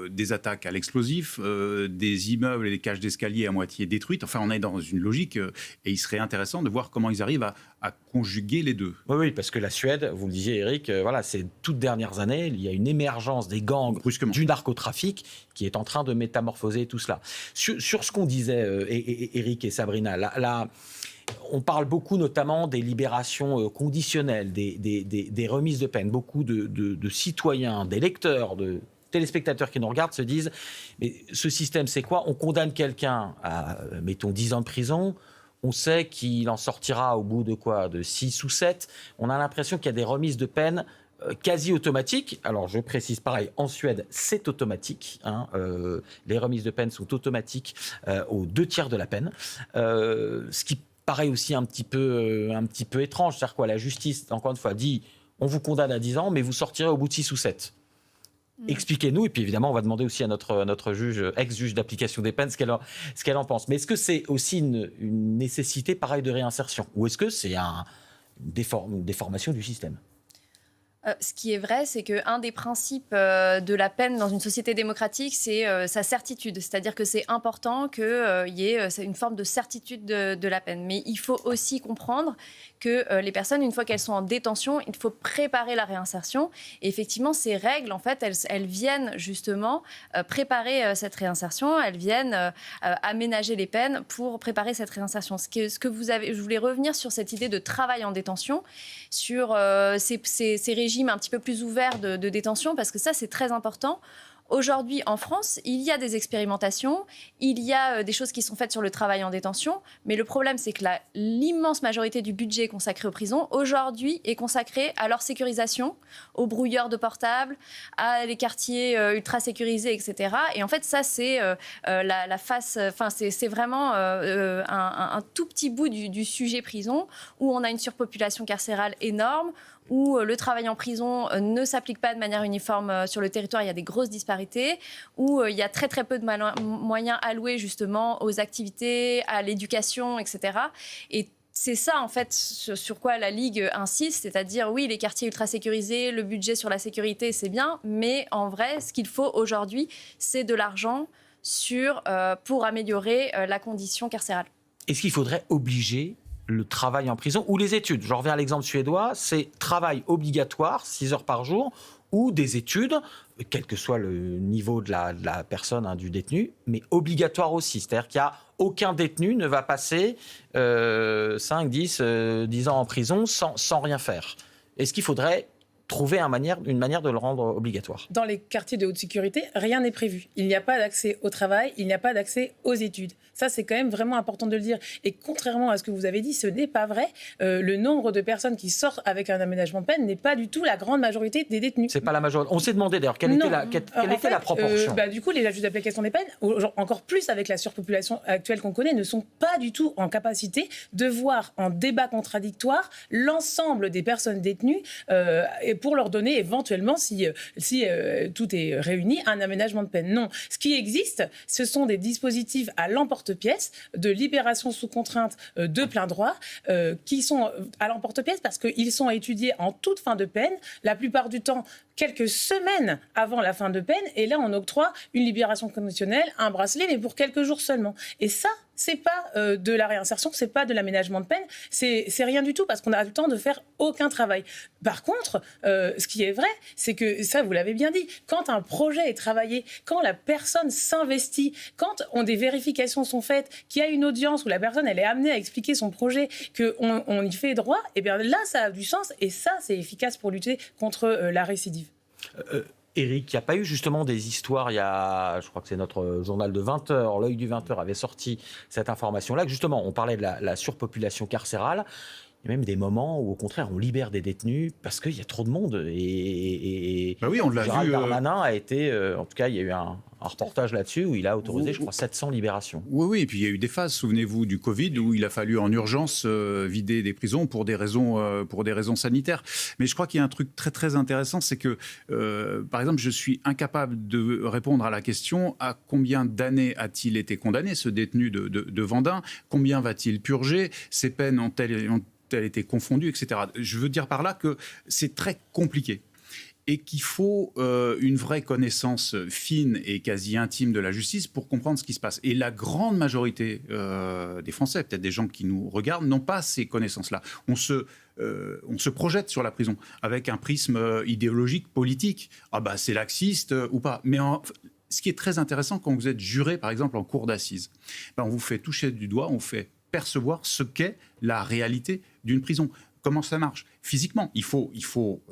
des attaques à l'explosif, des immeubles et des cages d'escalier à moitié détruites. Enfin, on est dans une logique et il serait intéressant de voir comment ils arrivent à conjuguer les deux. Oui, parce que la Suède, vous le disiez Eric, voilà, ces toutes dernières années, il y a une émergence des gangs, du narcotrafic qui est en train de métamorphoser tout cela. Sur ce qu'on disait, Eric et Sabrina, là, on parle beaucoup notamment des libérations conditionnelles, des remises de peine. Beaucoup de citoyens, des lecteurs, de téléspectateurs qui nous regardent se disent « mais ce système, c'est quoi ? On condamne quelqu'un à, mettons, 10 ans de prison ». On sait qu'il en sortira au bout de quoi ? De 6 ou 7. On a l'impression qu'il y a des remises de peine quasi automatiques. Alors, je précise pareil, en Suède, c'est automatique. Les remises de peine sont automatiques aux 2/3 de la peine. Ce qui paraît aussi un petit peu étrange. C'est-à-dire quoi ? La justice, encore une fois, dit on vous condamne à 10 ans, mais vous sortirez au bout de 6 ou 7. Expliquez-nous, et puis évidemment, on va demander aussi à notre juge, ex-juge d'application des peines, ce qu'elle en pense. Mais est-ce que c'est aussi une nécessité pareille de réinsertion ? Ou est-ce que c'est une déformation du système ? Ce qui est vrai, c'est qu'un des principes de la peine dans une société démocratique, c'est sa certitude. C'est-à-dire que c'est important qu'il y ait une forme de certitude de la peine. Mais il faut aussi comprendre que les personnes, une fois qu'elles sont en détention, il faut préparer la réinsertion. Et effectivement, ces règles, en fait, elles viennent justement préparer cette réinsertion. Elles viennent aménager les peines pour préparer cette réinsertion. Je voulais revenir sur cette idée de travail en détention, sur ces régimes un petit peu plus ouverts de détention, parce que ça, c'est très important. Aujourd'hui, en France, il y a des expérimentations, il y a des choses qui sont faites sur le travail en détention, mais le problème, c'est que l'immense majorité du budget consacré aux prisons, aujourd'hui, est consacré à leur sécurisation, aux brouilleurs de portables, à les quartiers ultra sécurisés, etc. Et en fait, ça, c'est la face... Enfin, c'est vraiment un tout petit bout du sujet prison, où on a une surpopulation carcérale énorme, où le travail en prison ne s'applique pas de manière uniforme sur le territoire, il y a des grosses disparités, où il y a très très peu de moyens alloués justement aux activités, à l'éducation, etc. Et c'est ça, en fait, sur quoi la Ligue insiste, c'est-à-dire, oui, les quartiers ultra sécurisés, le budget sur la sécurité, c'est bien, mais en vrai, ce qu'il faut aujourd'hui, c'est de l'argent pour améliorer la condition carcérale. Est-ce qu'il faudrait obliger le travail en prison ou les études? Je reviens à l'exemple suédois, c'est travail obligatoire, 6 heures par jour, ou des études, quel que soit le niveau de la personne, du détenu, mais obligatoire aussi. C'est-à-dire qu'il n'y a aucun détenu ne va passer 5, 10 ans en prison sans rien faire. Est-ce qu'il faudrait trouver une manière de le rendre obligatoire? Dans les quartiers de haute sécurité, rien n'est prévu. Il n'y a pas d'accès au travail, il n'y a pas d'accès aux études. Ça, c'est quand même vraiment important de le dire. Et contrairement à ce que vous avez dit, ce n'est pas vrai. Le nombre de personnes qui sortent avec un aménagement de peine n'est pas du tout la grande majorité des détenus. C'est pas la majorité. On s'est demandé d'ailleurs quelle était la proportion. Du coup, les juges d'application des peines, encore plus avec la surpopulation actuelle qu'on connaît, ne sont pas du tout en capacité de voir en débat contradictoire l'ensemble des personnes détenues pour leur donner éventuellement, si tout est réuni, un aménagement de peine. Non. Ce qui existe, ce sont des dispositifs à l'emporte-pièce de libération sous contrainte de plein droit qui sont à l'emporte-pièce parce qu'ils sont étudiés en toute fin de peine, la plupart du temps quelques semaines avant la fin de peine, et là on octroie une libération conditionnelle, un bracelet, mais pour quelques jours seulement. Et ça, c'est pas de la réinsertion, c'est pas de l'aménagement de peine, c'est rien du tout parce qu'on a le temps de faire aucun travail. Par contre, ce qui est vrai, c'est que, ça vous l'avez bien dit, quand un projet est travaillé, quand la personne s'investit, quand des vérifications sont faites, qu'il y a une audience où la personne elle est amenée à expliquer son projet, qu'on y fait droit, et bien là ça a du sens et ça c'est efficace pour lutter contre la récidive. Eric, il n'y a pas eu justement des histoires, je crois que c'est notre journal de 20h, l'œil du 20h avait sorti cette information-là, que justement on parlait de la surpopulation carcérale. y a même des moments où, au contraire, on libère des détenus parce qu'il y a trop de monde. Bah oui, on l'a Gérald vu. Darmanin a été, en tout cas, il y a eu un reportage là-dessus où il a autorisé, je crois, 700 libérations. Oui, et puis il y a eu des phases, souvenez-vous du Covid, où il a fallu en urgence vider des prisons pour des raisons sanitaires. Mais je crois qu'il y a un truc très très intéressant, c'est que, par exemple, je suis incapable de répondre à la question à combien d'années a-t-il été condamné, ce détenu de Vendin, combien va-t-il purger, ses peines ont-elles été confondues, etc. Je veux dire par là que c'est très compliqué. Et qu'il faut une vraie connaissance fine et quasi intime de la justice pour comprendre ce qui se passe. Et la grande majorité des Français, peut-être des gens qui nous regardent, n'ont pas ces connaissances-là. On se projette sur la prison avec un prisme idéologique, politique. Ah bah c'est laxiste ou pas. Mais ce qui est très intéressant quand vous êtes juré, par exemple, en cour d'assises, ben, on vous fait toucher du doigt, on vous fait percevoir ce qu'est la réalité d'une prison. Comment ça marche ? Physiquement, il faut,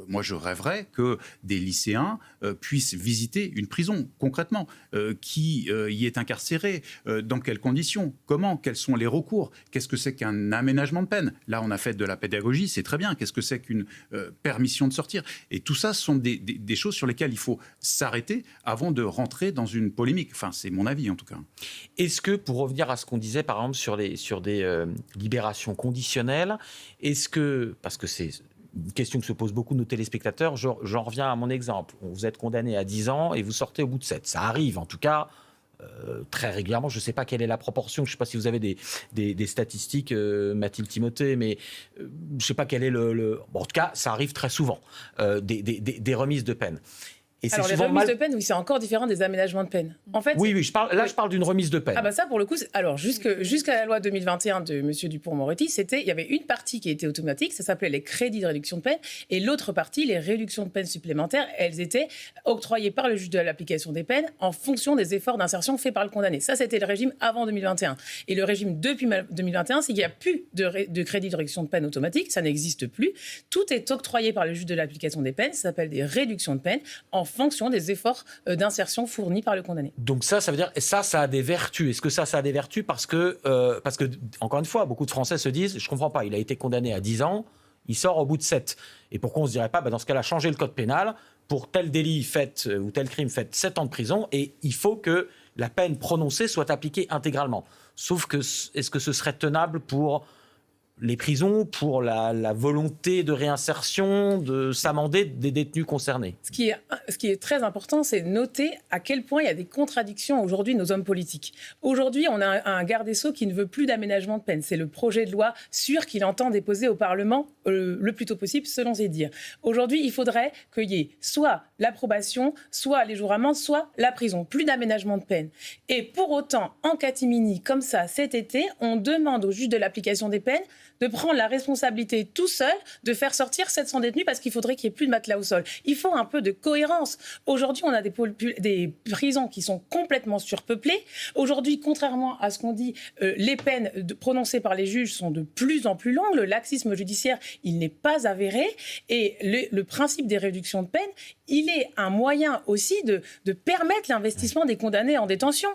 moi je rêverais que des lycéens puissent visiter une prison, concrètement, qui y est incarcéré, dans quelles conditions, comment, quels sont les recours, qu'est-ce que c'est qu'un aménagement de peine. Là, on a fait de la pédagogie, c'est très bien, qu'est-ce que c'est qu'une permission de sortir. Et tout ça sont des choses sur lesquelles il faut s'arrêter avant de rentrer dans une polémique. Enfin, c'est mon avis en tout cas. Est-ce que, pour revenir à ce qu'on disait, par exemple, sur des libérations conditionnelles, est-ce que, parce que c'est une question que se posent beaucoup de nos téléspectateurs, j'en reviens à mon exemple. Vous êtes condamné à 10 ans et vous sortez au bout de 7. Ça arrive, en tout cas, très régulièrement. Je ne sais pas quelle est la proportion. Je ne sais pas si vous avez des statistiques, Mathilde Timothée, mais je ne sais pas quel est le... Bon, en tout cas, ça arrive très souvent, des remises de peine. Et alors, les remises de peine, oui, c'est encore différent des aménagements de peine. En fait, oui, je parle d'une remise de peine. Ah bah ça, pour le coup, alors jusqu'à la loi 2021 de M. Dupond-Moretti, il y avait une partie qui était automatique, ça s'appelait les crédits de réduction de peine, et l'autre partie, les réductions de peine supplémentaires, elles étaient octroyées par le juge de l'application des peines en fonction des efforts d'insertion faits par le condamné. Ça, c'était le régime avant 2021. Et le régime depuis 2021, c'est qu'il n'y a plus de crédits de réduction de peine automatique, ça n'existe plus. Tout est octroyé par le juge de l'application des peines, ça s'appelle des réductions de peine en fonction des efforts d'insertion fournis par le condamné. Donc ça veut dire, ça a des vertus. Est-ce que ça a des vertus parce que, encore une fois, beaucoup de Français se disent, je ne comprends pas, il a été condamné à 10 ans, il sort au bout de 7. Et pourquoi on ne se dirait pas, dans ce cas-là, changer le code pénal, pour tel délit fait ou tel crime fait 7 ans de prison, et il faut que la peine prononcée soit appliquée intégralement. Sauf que, est-ce que ce serait tenable pour les prisons, pour la volonté de réinsertion, de s'amender des détenus concernés? Ce qui est très important, c'est de noter à quel point il y a des contradictions aujourd'hui de nos hommes politiques. Aujourd'hui, on a un garde des Sceaux qui ne veut plus d'aménagement de peine. C'est le projet de loi sûr qu'il entend déposer au Parlement le plus tôt possible, selon ses dires. Aujourd'hui, il faudrait qu'il y ait soit l'approbation, soit les jours amendes, soit la prison. Plus d'aménagement de peine. Et pour autant, en catimini, comme ça, cet été, on demande au juge de l'application des peines de prendre la responsabilité tout seul de faire sortir 700 détenus parce qu'il faudrait qu'il n'y ait plus de matelas au sol. Il faut un peu de cohérence. Aujourd'hui, on a des prisons qui sont complètement surpeuplées. Aujourd'hui, contrairement à ce qu'on dit, les peines prononcées par les juges sont de plus en plus longues. Le laxisme judiciaire, il n'est pas avéré. Et le principe des réductions de peine, il est un moyen aussi de permettre l'investissement des condamnés en détention.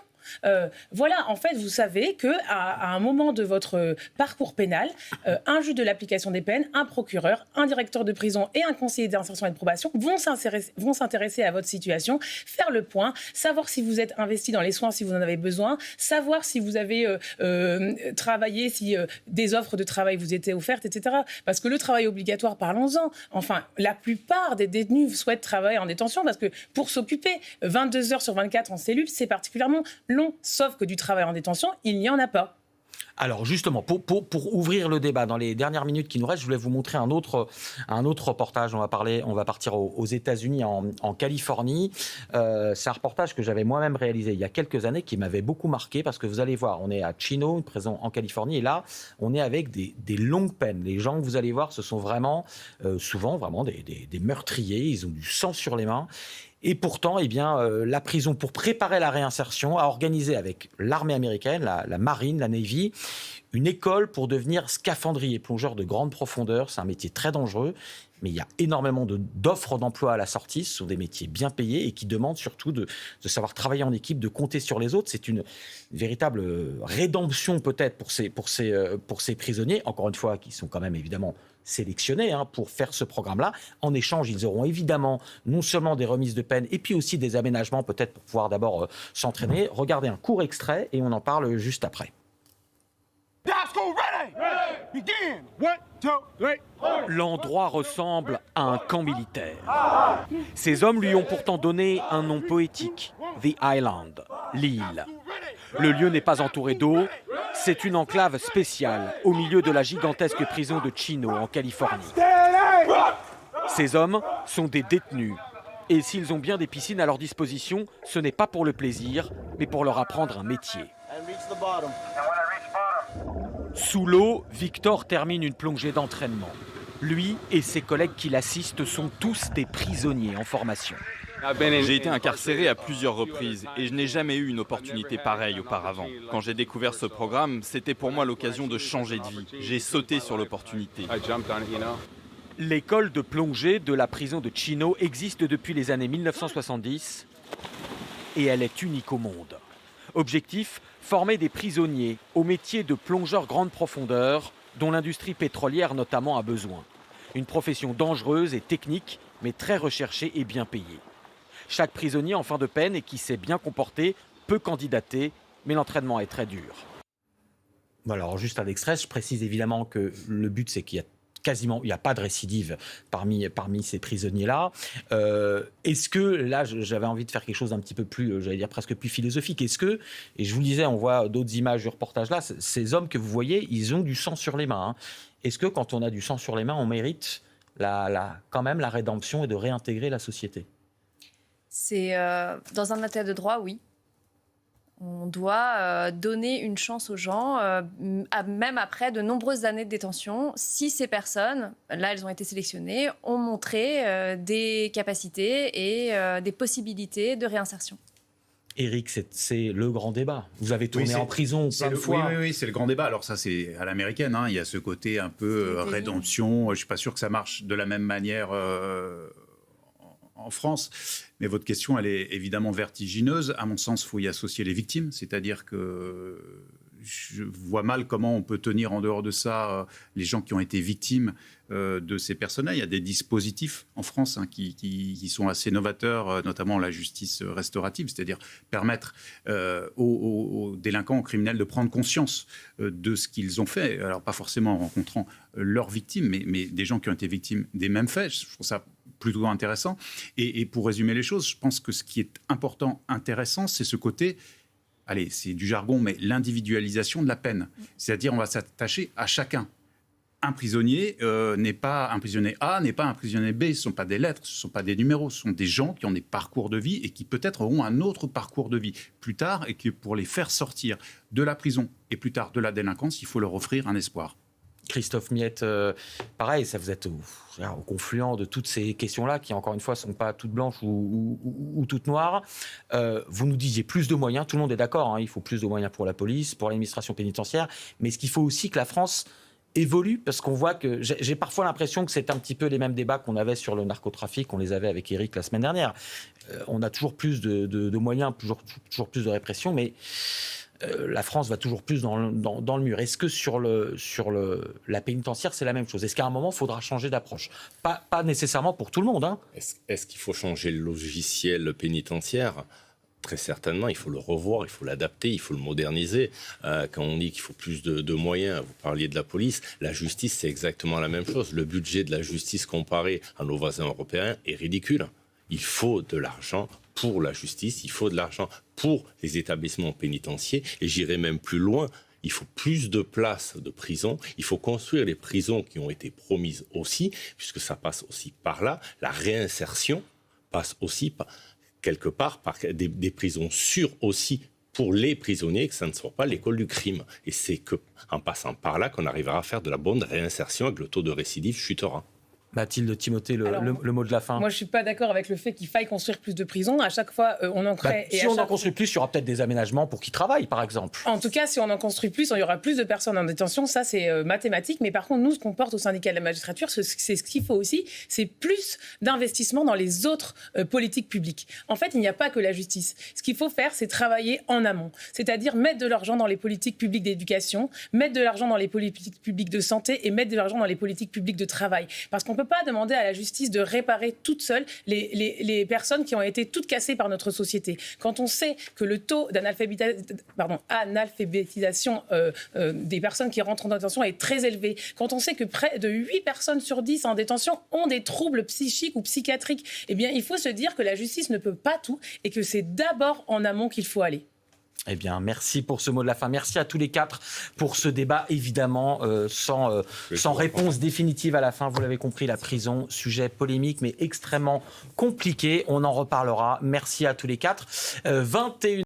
Voilà, en fait, vous savez qu'à un moment de votre parcours pénal, un juge de l'application des peines, un procureur, un directeur de prison et un conseiller d'insertion et de probation vont s'intéresser à votre situation, faire le point, savoir si vous êtes investi dans les soins, si vous en avez besoin, savoir si vous avez travaillé, si des offres de travail vous étaient offertes, etc. Parce que le travail obligatoire, parlons-en. Enfin, la plupart des détenus souhaitent travailler en détention parce que pour s'occuper 22 heures sur 24 en cellule, c'est particulièrement long, sauf que du travail en détention, il n'y en a pas. Alors justement, pour ouvrir le débat, dans les dernières minutes qui nous restent, je voulais vous montrer un autre reportage. On va partir aux États-Unis, en Californie. C'est un reportage que j'avais moi-même réalisé il y a quelques années, qui m'avait beaucoup marqué, parce que vous allez voir, on est à Chino, une prison en Californie, et là, on est avec des longues peines. Les gens que vous allez voir, ce sont vraiment, souvent, vraiment des meurtriers, ils ont du sang sur les mains. Et pourtant, la prison, pour préparer la réinsertion, a organisé avec l'armée américaine, la Marine, la Navy, une école pour devenir scaphandrier, plongeur de grande profondeur. C'est un métier très dangereux. mais il y a énormément d'offres d'emploi à la sortie. Ce sont des métiers bien payés et qui demandent surtout de savoir travailler en équipe, de compter sur les autres. C'est une véritable rédemption peut-être pour ces prisonniers, encore une fois, qui sont quand même évidemment sélectionnés pour faire ce programme-là. En échange, ils auront évidemment non seulement des remises de peine et puis aussi des aménagements peut-être pour pouvoir d'abord s'entraîner. Regardez un court extrait et on en parle juste après. L'endroit ressemble à un camp militaire. Ces hommes lui ont pourtant donné un nom poétique, The Island, l'île. Le lieu n'est pas entouré d'eau, c'est une enclave spéciale au milieu de la gigantesque prison de Chino en Californie. Ces hommes sont des détenus. Et s'ils ont bien des piscines à leur disposition, ce n'est pas pour le plaisir, mais pour leur apprendre un métier. Sous l'eau, Victor termine une plongée d'entraînement. Lui et ses collègues qui l'assistent sont tous des prisonniers en formation. J'ai été incarcéré à plusieurs reprises et je n'ai jamais eu une opportunité pareille auparavant. Quand j'ai découvert ce programme, c'était pour moi l'occasion de changer de vie. J'ai sauté sur l'opportunité. L'école de plongée de la prison de Chino existe depuis les années 1970 et elle est unique au monde. Objectif, former des prisonniers au métier de plongeur grande profondeur dont l'industrie pétrolière notamment a besoin. Une profession dangereuse et technique, mais très recherchée et bien payée. Chaque prisonnier en fin de peine et qui s'est bien comporté peut candidater, mais l'entraînement est très dur. Voilà, alors juste un extrait, je précise évidemment que le but c'est qu'il y a quasiment, il n'y a pas de récidive parmi ces prisonniers-là. Est-ce que, là, j'avais envie de faire quelque chose d'un petit peu plus, j'allais dire presque plus philosophique. Est-ce que, et je vous le disais, on voit d'autres images du reportage là, ces hommes que vous voyez, ils ont du sang sur les mains. Est-ce que quand on a du sang sur les mains, on mérite quand même la rédemption et de réintégrer la société ? C'est dans un état de droit, oui. On doit donner une chance aux gens, même après de nombreuses années de détention, si ces personnes, là elles ont été sélectionnées, ont montré des capacités et des possibilités de réinsertion. Éric, c'est le grand débat. Vous avez tourné en prison plein de fois. Oui, c'est le grand débat. Alors ça, c'est à l'américaine. Il y a ce côté un peu rédemption. Je ne suis pas sûr que ça marche de la même manière en France. Mais votre question, elle est évidemment vertigineuse. À mon sens, il faut y associer les victimes. C'est-à-dire que je vois mal comment on peut tenir en dehors de ça les gens qui ont été victimes de ces personnes-là. Il y a des dispositifs en France qui sont assez novateurs, notamment la justice restaurative, c'est-à-dire permettre aux délinquants, aux criminels de prendre conscience de ce qu'ils ont fait. Alors pas forcément en rencontrant leurs victimes, mais des gens qui ont été victimes des mêmes faits. Je trouve ça plutôt intéressant. Et pour résumer les choses, je pense que ce qui est important, intéressant, c'est ce côté... Allez, c'est du jargon, mais l'individualisation de la peine. C'est-à-dire, on va s'attacher à chacun. Un prisonnier n'est pas un prisonnier A, n'est pas un prisonnier B. Ce ne sont pas des lettres, ce ne sont pas des numéros. Ce sont des gens qui ont des parcours de vie et qui peut-être auront un autre parcours de vie plus tard et que pour les faire sortir de la prison et plus tard de la délinquance, il faut leur offrir un espoir. Christophe Miette, pareil, ça vous êtes au confluent de toutes ces questions-là qui, encore une fois, ne sont pas toutes blanches ou toutes noires. Vous nous disiez plus de moyens, tout le monde est d'accord, il faut plus de moyens pour la police, pour l'administration pénitentiaire, mais est-ce qu'il faut aussi que la France évolue ? Parce qu'on voit que j'ai parfois l'impression que c'est un petit peu les mêmes débats qu'on avait sur le narcotrafic, on les avait avec Éric la semaine dernière. On a toujours plus de moyens, toujours plus de répression, mais... la France va toujours plus dans le mur. Est-ce que sur la pénitentiaire, c'est la même chose ? Est-ce qu'à un moment, il faudra changer d'approche ? Pas nécessairement pour tout le monde. Est-ce qu'il faut changer le logiciel pénitentiaire ? Très certainement, il faut le revoir, il faut l'adapter, il faut le moderniser. Quand on dit qu'il faut plus de moyens, vous parliez de la police, la justice, c'est exactement la même chose. Le budget de la justice comparé à nos voisins européens est ridicule. Il faut de l'argent pour la justice, il faut de l'argent pour les établissements pénitentiaires, et j'irai même plus loin, il faut plus de places de prison, il faut construire les prisons qui ont été promises aussi, puisque ça passe aussi par là, la réinsertion passe aussi quelque part par des prisons sûres aussi pour les prisonniers, que ça ne soit pas l'école du crime. Et c'est qu'en passant par là qu'on arrivera à faire de la bonne réinsertion et que le taux de récidive chutera. Mathilde, Timothée, le mot de la fin. Moi, je ne suis pas d'accord avec le fait qu'il faille construire plus de prisons. À chaque fois, on en crée. Si on en construit plus, il y aura peut-être des aménagements pour qu'ils travaillent, par exemple. En tout cas, si on en construit plus, il y aura plus de personnes en détention. Ça, c'est mathématique. Mais par contre, nous, ce qu'on porte au syndicat de la magistrature, c'est ce qu'il faut aussi, c'est plus d'investissement dans les autres politiques publiques. En fait, il n'y a pas que la justice. Ce qu'il faut faire, c'est travailler en amont. C'est-à-dire mettre de l'argent dans les politiques publiques d'éducation, mettre de l'argent dans les politiques publiques de santé et mettre de l'argent dans les politiques publiques de travail. Parce qu'on ne peut pas demander à la justice de réparer toute seule les personnes qui ont été toutes cassées par notre société. Quand on sait que le taux d'analphabétisation des personnes qui rentrent en détention est très élevé, quand on sait que près de 8 personnes sur 10 en détention ont des troubles psychiques ou psychiatriques, eh bien, il faut se dire que la justice ne peut pas tout et que c'est d'abord en amont qu'il faut aller. Eh bien, merci pour ce mot de la fin. Merci à tous les 4 pour ce débat, évidemment, sans réponse définitive à la fin. Vous l'avez compris, la prison, sujet polémique, mais extrêmement compliqué. On en reparlera. Merci à tous les 4. 21